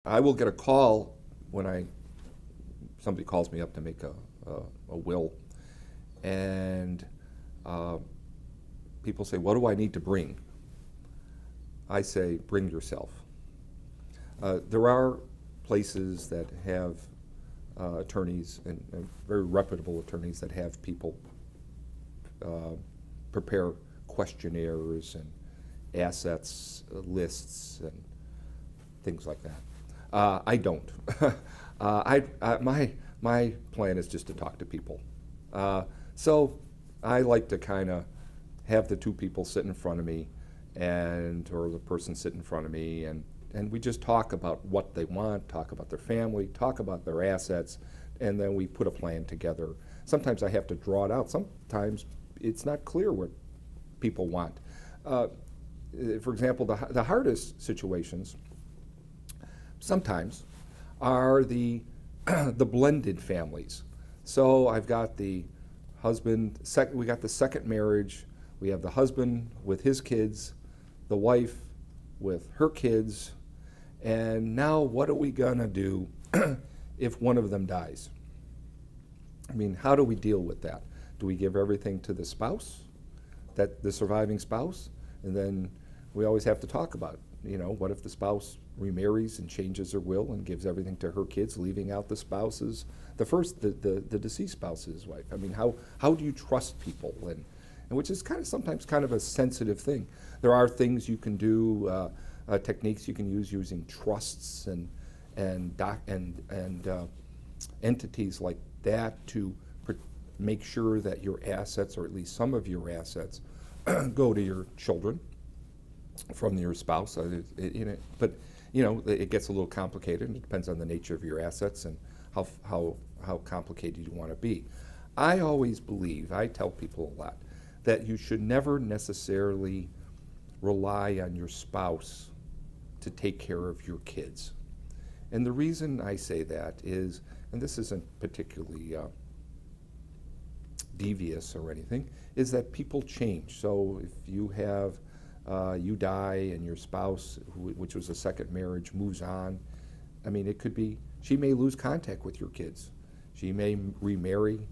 I will get a call when somebody calls me up to make a will, and people say, "What do I need to bring?" I say, "Bring yourself." There are places that have attorneys and very reputable attorneys that have people prepare questionnaires and assets lists and things like that. I don't. My plan is just to talk to people. So I like to kind of have the two people sit in front of me, or the person sit in front of me, and we just talk about what they want, talk about their family, talk about their assets, and then we put a plan together. Sometimes I have to draw it out. Sometimes it's not clear what people want. For example, the hardest situations sometimes are the blended families. So I've got the husband, we got the second marriage, we have the husband with his kids, the wife with her kids, and now what are we gonna do if one of them dies? I mean, how do we deal with that? Do we give everything to the spouse, the surviving spouse? And then we always have to talk about, what if the spouse remarries and changes her will and gives everything to her kids, leaving out the spouse's, the deceased spouse's wife? I mean, how do you trust people? And which is sometimes kind of a sensitive thing. There are things you can do, techniques you can use using trusts and entities like that to make sure that your assets, or at least some of your assets, go to your children from your spouse. But it gets a little complicated. It depends on the nature of your assets and how complicated you want to be. I always believe, I tell people a lot, that you should never necessarily rely on your spouse to take care of your kids. And the reason I say that is, and this isn't particularly devious or anything, is that people change. So if you die and your spouse, which was a second marriage, moves on, I mean, it could be, she may lose contact with your kids. She may remarry.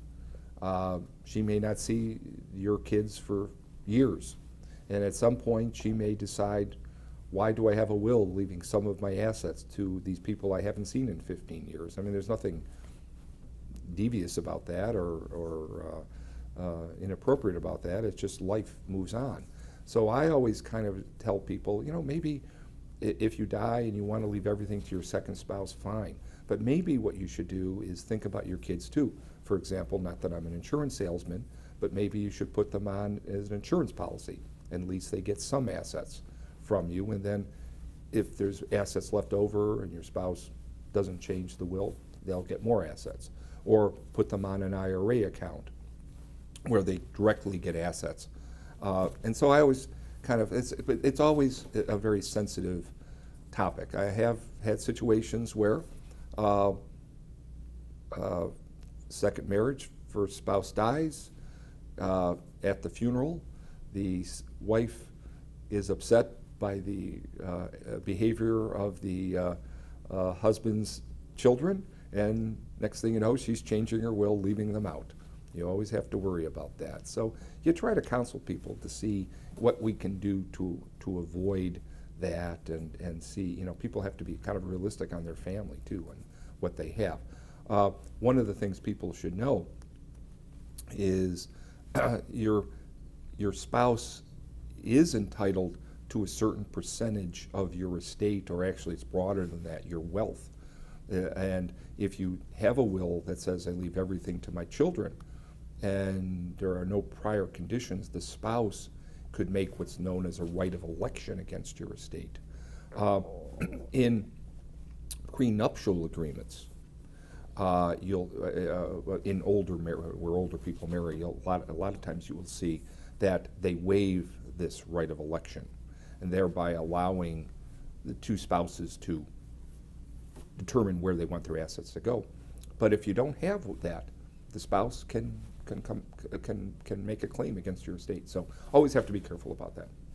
She may not see your kids for years. And at some point, she may decide, why do I have a will leaving some of my assets to these people I haven't seen in 15 years? I mean, there's nothing devious about that or inappropriate about that. It's just life moves on. So I always kind of tell people, maybe if you die and you want to leave everything to your second spouse, fine. But maybe what you should do is think about your kids too. For example, not that I'm an insurance salesman, but maybe you should put them on as an insurance policy. At least they get some assets from you, and then if there's assets left over and your spouse doesn't change the will, they'll get more assets. Or put them on an IRA account where they directly get assets. And so I always it's always a very sensitive topic. I have had situations where second marriage, first spouse dies. At the funeral, the wife is upset by the behavior of the husband's children, and next thing you know, she's changing her will, leaving them out. You always have to worry about that. So you try to counsel people to see what we can do to avoid that, and see, people have to be kind of realistic on their family too and what they have. One of the things people should know is your spouse is entitled to a certain percentage of your estate, or actually it's broader than that, your wealth. And if you have a will that says I leave everything to my children, and there are no prior conditions, the spouse could make what's known as a right of election against your estate. In prenuptial agreements, in where older people marry, a lot of times you will see that they waive this right of election, and thereby allowing the two spouses to determine where they want their assets to go. But if you don't have that, the spouse can make a claim against your estate. So always have to be careful about that.